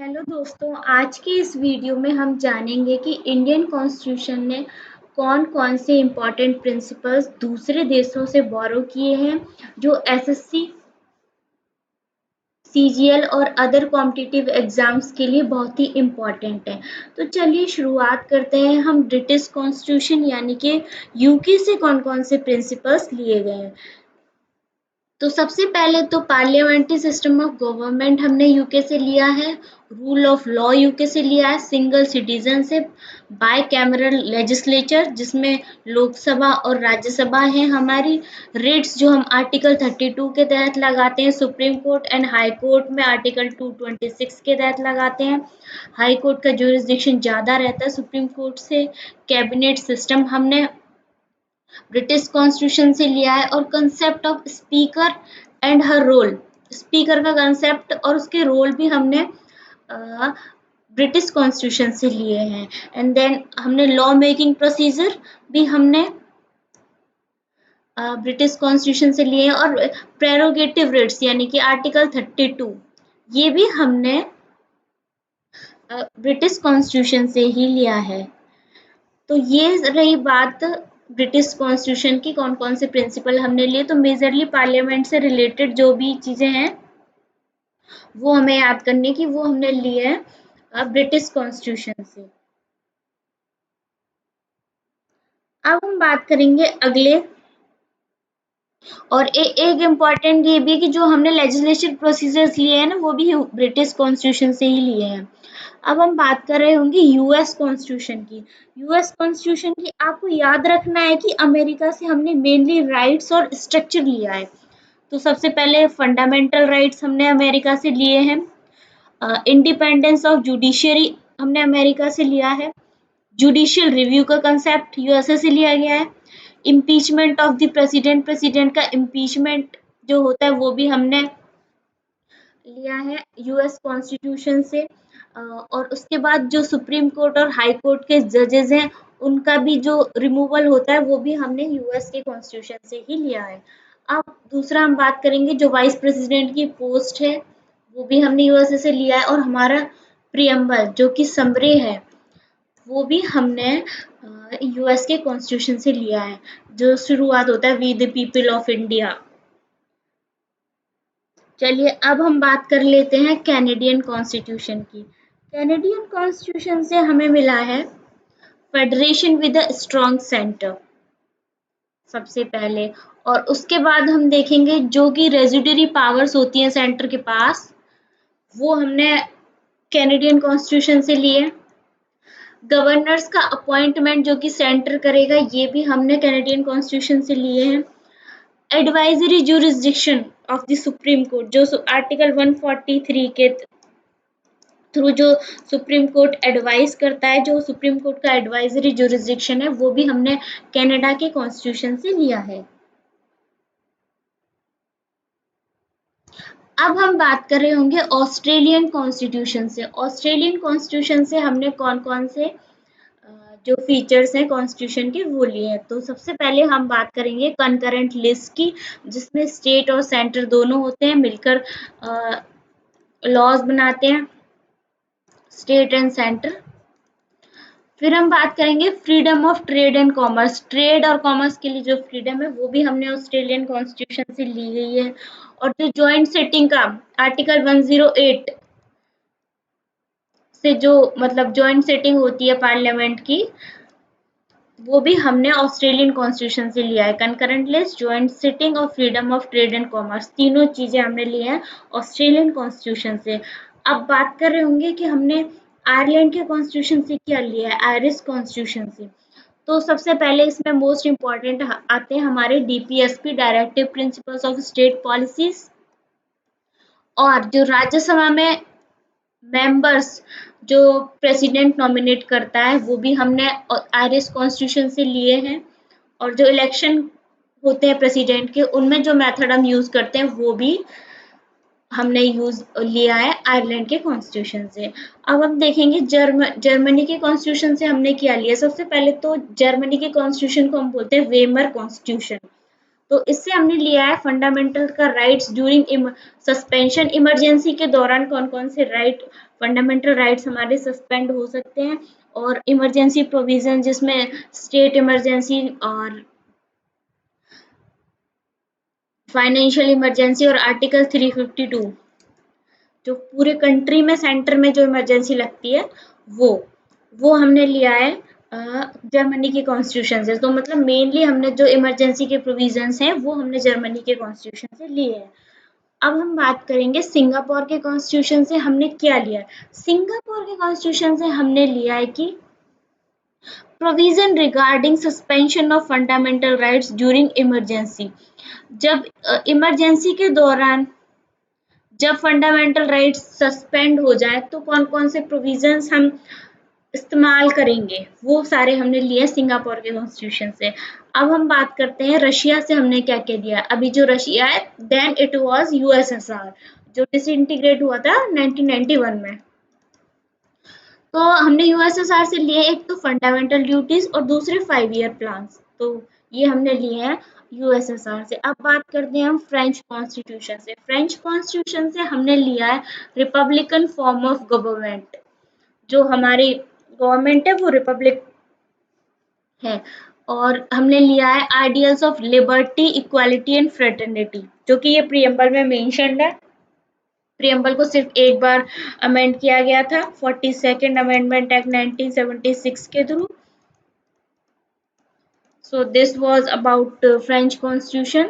Hello दोस्तों, आज के इस वीडियो में हम जानेंगे कि इंडियन कॉन्स्टिट्यूशन ने कौन-कौन से इम्पोर्टेंट प्रिंसिपल्स दूसरे देशों से बोरो किए हैं जो एसएससी, सीजीएल और अदर कॉम्पिटिटिव एग्जाम्स के लिए बहुत ही इम्पोर्टेंट है। तो चलिए शुरुआत करते हैं हम ब्रिटिश कॉन्स्टिट्यूशन यानी कि यूके से कौन-कौन से प्रिंसिपल्स लिए गए हैं। तो सबसे पहले तो पार्लियामेंट्री सिस्टम ऑफ गवर्नमेंट हमने यूके से लिया है, रूल ऑफ लॉ यूके से लिया है, single citizenship, bicameral legislature जिसमें लोकसभा और राज्यसभा है हमारी, रिट्स जो हम आर्टिकल 32 के तहत लगाते हैं, supreme court and high court में आर्टिकल 226 के तहत लगाते हैं। हाई कोर्ट का जुरिस्डिक्शन ज़्यादा रहता है सुप्रीम कोर्ट से। कैबिनेट सिस्टम हमने ब्रिटिश कॉन्स्टिट्यूशन से लिया है और concept of speaker and her role, speaker का कंसेप्ट और उसके रोल भी हमने ब्रिटिश कॉन्स्टिट्यूशन से लिए हैं। एंड देन हमने लॉ मेकिंग प्रोसीजर भी हमने ब्रिटिश कॉन्स्टिट्यूशन से लिए हैं और प्रेरोगेटिव रिट्स यानी कि आर्टिकल 32 ये भी हमने ब्रिटिश कॉन्स्टिट्यूशन से ही लिया है। तो ये रही बात ब्रिटिश कॉन्स्टिट्यूशन की कौन-कौन से प्रिंसिपल हमने लिए। तो मेजरली पार्लियामेंट से रिलेटेड जो भी चीजें हैं वो हमें याद करने की, वो हमने लिए हैं ब्रिटिश कॉन्स्टिट्यूशन से। अब हम बात करेंगे अगले और एक इम्पॉर्टेंट ये भी कि जो हमने लेजिस्लेटिव प्रोसीजर्स लिए हैं ना वो भी ब्रिटिश कॉन्स्टिट्यूशन से ही लिए हैं। अब हम बात कर रहे होंगे यूएस कॉन्स्टिट्यूशन की। यूएस कॉन्स्टिट्यूशन की आपको याद रखना है कि अमेरिका से हमने मेनली राइट्स और स्ट्रक्चर लिया है। तो सबसे पहले फंडामेंटल राइट्स हमने अमेरिका से लिए हैं, इंडिपेंडेंस ऑफ जुडिशियरी हमने अमेरिका से लिया है, जुडिशियल रिव्यू का कंसेप्ट यूएसए से लिया गया है, impeachment of the president, president का इम्पीचमेंट जो होता है वो भी हमने लिया है यूएस कॉन्स्टिट्यूशन से। और उसके बाद जो सुप्रीम कोर्ट और हाई कोर्ट के जजेस हैं उनका भी जो रिमूवल होता है वो भी हमने यूएस के कॉन्स्टिट्यूशन से ही लिया है। अब दूसरा हम बात करेंगे जो वाइस प्रेसिडेंट की पोस्ट है वो भी हमने यूएसए से लिया है और हमारा प्रियम्बल जो कि समरी है वो भी हमने यूएस के कॉन्स्टिट्यूशन से लिया है, जो शुरुआत होता है we the people of India. चलिए अब हम बात कर लेते हैं कैनेडियन कॉन्स्टिट्यूशन की। कैनेडियन कॉन्स्टिट्यूशन से हमें मिला है federation with a strong centre सबसे पहले, और उसके बाद हम देखेंगे जो कि रेजिडरी पावर्स होती हैं सेंटर के पास वो हमने कैनेडियन कॉन्स्टिट्यूशन से लिए। गवर्नर्स का अपॉइंटमेंट जो कि सेंटर करेगा ये भी हमने कैनेडियन कॉन्स्टिट्यूशन से लिए हैं। Advisory jurisdiction of the supreme court जो आर्टिकल 143 के थ्रू जो सुप्रीम कोर्ट एडवाइस करता है, जो सुप्रीम कोर्ट का एडवाइजरी जुरिस्डिक्शन है वो भी हमने कनाडा के कॉन्स्टिट्यूशन से लिया है। अब हम बात कर रहे होंगे ऑस्ट्रेलियन कॉन्स्टिट्यूशन से। ऑस्ट्रेलियन कॉन्स्टिट्यूशन से हमने कौन-कौन से जो फीचर्स हैं कॉन्स्टिट्यूशन के वो लिए हैं। तो सबसे पहले हम बात करेंगे कंकरेंट लिस्ट की जिसमें स्टेट और सेंटर दोनों होते हैं, मिलकर लॉज बनाते हैं, स्टेट एंड सेंटर। फिर हम बात करेंगे freedom of trade and commerce. Trade और कॉमर्स के लिए जो फ्रीडम है वो भी हमने ऑस्ट्रेलियन कॉन्स्टिट्यूशन से ली गई है। और जो जॉइंट सिटिंग का आर्टिकल 108 से जो मतलब जॉइंट सिटिंग होती है पार्लियामेंट की वो भी हमने ऑस्ट्रेलियन कॉन्स्टिट्यूशन से लिया है। कंकरेंट लिस्ट, जॉइंट सिटिंग और freedom of trade and commerce तीनों चीजें हमने ली हैं ऑस्ट्रेलियन कॉन्स्टिट्यूशन से। अब बात कर रहे होंगे कि हमने आयरलैंड के कॉन्स्टिट्यूशन से क्या लिया है, आयरिश कॉन्स्टिट्यूशन से। तो सबसे पहले इसमें मोस्ट इम्पॉर्टेंट आते हैं हमारे DPSP, directive principles of state policies. और जो राज्यसभा में मेंबर्स जो प्रेसिडेंट नॉमिनेट करता है वो भी हमने आयरिश कॉन्स्टिट्यूशन से लिए हैं। और जो इलेक्शन होते हैं प्रेसिडेंट के उनमें जो मेथड हम यूज करते हैं वो भी हमने यूज लिया है आयरलैंड के कॉन्स्टिट्यूशन से। अब हम देखेंगे जर्मनी के कॉन्स्टिट्यूशन से हमने क्या लिया। सबसे पहले तो जर्मनी के कॉन्स्टिट्यूशन को हम बोलते हैं वेमर कॉन्स्टिट्यूशन। तो इससे हमने लिया है फंडामेंटल का राइट्स ड्यूरिंग सस्पेंशन। इमरजेंसी के दौरान कौन कौन से राइट, फंडामेंटल राइट्स हमारे सस्पेंड हो सकते हैं, और इमरजेंसी प्रोविजन जिसमें स्टेट इमरजेंसी और फाइनेंशियल इमरजेंसी, और आर्टिकल 352 जो पूरे कंट्री में सेंटर में जो इमरजेंसी लगती है वो वो हमने लिया है जर्मनी के कॉन्स्टिट्यूशन से। तो मतलब मेनली हमने जो इमरजेंसी के प्रोविजंस हैं वो हमने जर्मनी के कॉन्स्टिट्यूशन से लिए हैं। अब हम बात करेंगे सिंगापुर के कॉन्स्टिट्यूशन से हमने क्या लिया है। सिंगापुर के कॉन्स्टिट्यूशन से हमने लिया है कि provision regarding suspension of fundamental rights during emergency. जब इमरजेंसी के दौरान जब फंडामेंटल राइट्स सस्पेंड हो जाए तो कौन कौन से प्रोविजंस हम इस्तेमाल करेंगे, वो सारे हमने लिए सिंगापुर के कॉन्स्टिट्यूशन से। अब हम बात करते हैं रशिया से हमने क्या क्या लिया। अभी जो रशिया है देन इट वाज यूएसएसआर, जो डिसइंटीग्रेट हुआ था 1991 में। तो हमने यूएसएसआर से लिए एक तो फंडामेंटल ड्यूटीज और दूसरे 5 ईयर प्लान्स, तो ये हमने लिए हैं यूएसएसआर से। अब बात करते हैं हम फ्रेंच कॉन्स्टिट्यूशन से। फ्रेंच कॉन्स्टिट्यूशन से हमने लिया है रिपब्लिकन फॉर्म ऑफ गवर्नमेंट। जो हमारी गवर्नमेंट है वो रिपब्लिक है। और हमने लिया है ideals of liberty, equality and fraternity, जो कि ये प्रियम्बल में मेंशन्ड है। प्रियम्बल को सिर्फ एक बार अमेंड किया गया था 42nd अमेंडमेंट एक्ट 1976 के through. So this was about French constitution,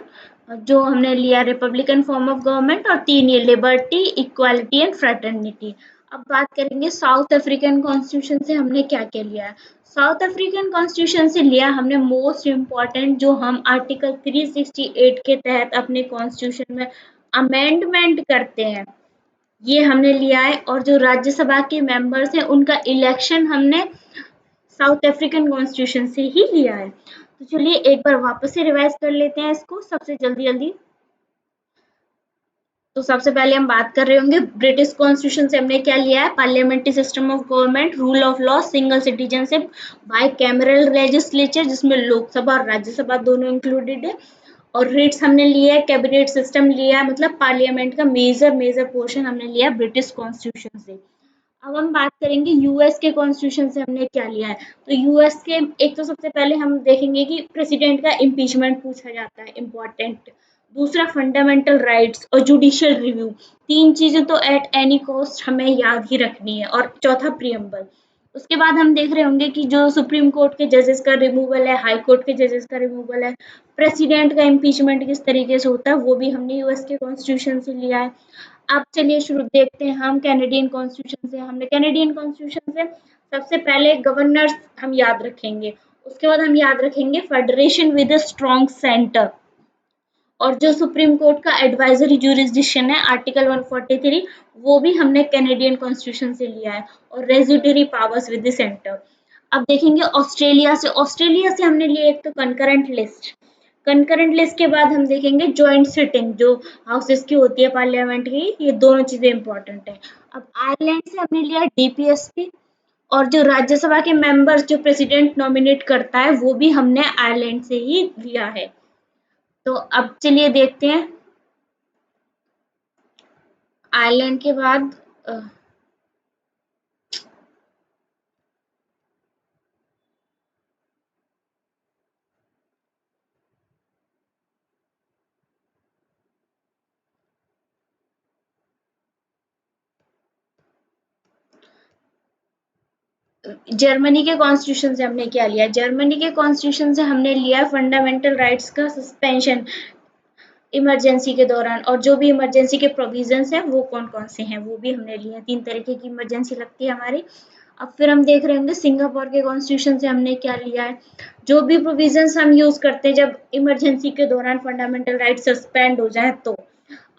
जो हमने लिया रिपब्लिकन फॉर्म ऑफ गवर्नमेंट और 3 ये लिबर्टी, इक्वालिटी एंड फ्रेटर्निटी। अब बात करेंगे साउथ अफ्रीकन कॉन्स्टिट्यूशन से हमने क्या क्या लिया है। साउथ अफ्रीकन कॉन्स्टिट्यूशन से लिया हमने मोस्ट इम्पॉर्टेंट, जो हम आर्टिकल 368 के तहत अपने कॉन्स्टिट्यूशन में अमेंडमेंट करते हैं, ये हमने लिया है। और जो राज्यसभा के मेंबर्स हैं उनका इलेक्शन हमने साउथ अफ्रीकन कॉन्स्टिट्यूशन से ही लिया है। तो चलिए एक बार वापस से रिवाइज कर लेते हैं इसको सबसे जल्दी जल्दी। तो सबसे पहले हम बात कर रहे होंगे ब्रिटिश कॉन्स्टिट्यूशन से हमने क्या लिया है। Parliamentary system of government, rule of law, single citizenship, by cameral legislature जिसमें लोकसभा और राज्यसभा दोनों इंक्लूडेड है, और रिट्स हमने लिया है, कैबिनेट सिस्टम लिया है, मतलब पार्लियामेंट का मेजर पोर्शन हमने लिया है ब्रिटिश कॉन्स्टिट्यूशन से। अब हम बात करेंगे यूएस के कॉन्स्टिट्यूशन से हमने क्या लिया है। तो यूएस के एक तो सबसे पहले हम देखेंगे कि प्रेसिडेंट का इम्पीचमेंट पूछा जाता है, इम्पोर्टेंट। दूसरा फंडामेंटल राइट्स और जुडिशियल रिव्यू, तीन चीजें तो एट एनी कॉस्ट हमें याद ही रखनी है। और चौथा प्रियम्बल। उसके बाद हम देख रहे होंगे कि जो सुप्रीम कोर्ट के जजेस का रिमूवल है, हाई कोर्ट के जजेस का रिमूवल है, प्रेसिडेंट का इम्पीचमेंट किस तरीके से होता है, वो भी हमने यूएस के कॉन्स्टिट्यूशन से लिया है। अब चलिए शुरू देखते हैं हम कैनेडियन कॉन्स्टिट्यूशन से। हमने कैनेडियन कॉन्स्टिट्यूशन से सबसे पहले गवर्नर्स हम याद रखेंगे, उसके बाद हम याद रखेंगे federation with a strong centre, और जो सुप्रीम कोर्ट का एडवाइजरी ज्यूरिसडिक्शन है आर्टिकल 143, वो भी हमने कैनेडियन कॉन्स्टिट्यूशन से लिया है, और रेज्यूटरी पावर्स विद द सेंटर। अब देखेंगे ऑस्ट्रेलिया से। ऑस्ट्रेलिया से हमने लिए एक तो कंकरेंट लिस्ट, कंकरेंट लिस्ट के बाद हम देखेंगे जॉइंट सिटिंग जो हाउसेस की होती है पार्लियामेंट की, ये दोनों चीजें इंपॉर्टेंट है। अब आयरलैंड से हमने लिया डीपीएसपी, और जो राज्यसभा के मेंबर्स जो प्रेसिडेंट नॉमिनेट करता है वो भी हमने आयरलैंड से ही लिया है। तो अब चलिए देखते हैं आयरलैंड के बाद जर्मनी के कॉन्स्टिट्यूशन से हमने क्या लिया। जर्मनी के कॉन्स्टिट्यूशन से हमने लिया फंडामेंटल राइट्स का सस्पेंशन इमरजेंसी के दौरान, और जो भी इमरजेंसी के प्रोविजंस हैं वो कौन कौन से हैं वो भी हमने लिए हैं। 3 तरीके की इमरजेंसी लगती है हमारी। अब फिर हम देख रहे होंगे सिंगापुर के कॉन्स्टिट्यूशन से हमने क्या लिया है। जो भी प्रोविजंस हम यूज करते हैं जब इमरजेंसी के दौरान फंडामेंटल राइट सस्पेंड हो जाए तो।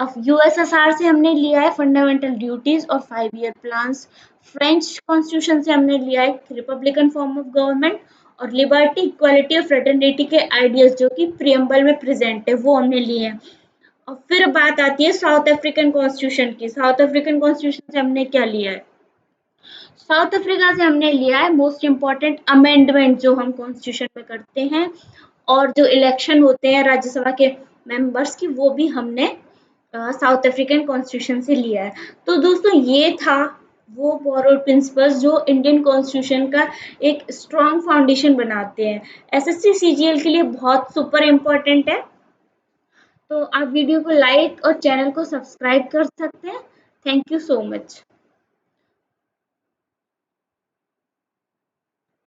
अब यूएसएसआर से हमने लिया है फंडामेंटल ड्यूटीज और 5 ईयर प्लान्स। फ्रेंच कॉन्स्टिट्यूशन से हमने लिया है रिपब्लिकन फॉर्म ऑफ गवर्नमेंट, और लिबर्टी, इक्वालिटी और फ्रेटर्निटी के आइडियल्स जो कि प्रियम्बल में प्रेजेंट है वो हमने लिए हैं। और फिर बात आती है साउथ अफ्रीकन कॉन्स्टिट्यूशन की। साउथ अफ्रीकन कॉन्स्टिट्यूशन से हमने क्या लिया है। साउथ अफ्रीका से हमने लिया है मोस्ट इम्पॉर्टेंट अमेंडमेंट जो हम कॉन्स्टिट्यूशन में करते हैं, और जो इलेक्शन होते हैं राज्यसभा के मेंबर्स की, वो भी हमने साउथ अफ्रीकन कॉन्स्टिट्यूशन से लिया है। तो दोस्तों ये था वो बोरोड प्रिंसिपल्स जो इंडियन कॉन्स्टिट्यूशन का एक स्ट्रॉन्ग फाउंडेशन बनाते हैं। एसएससी सीजीएल के लिए बहुत सुपर इम्पोर्टेंट है। तो आप वीडियो को लाइक और चैनल को सब्सक्राइब कर सकते हैं। Thank you so much.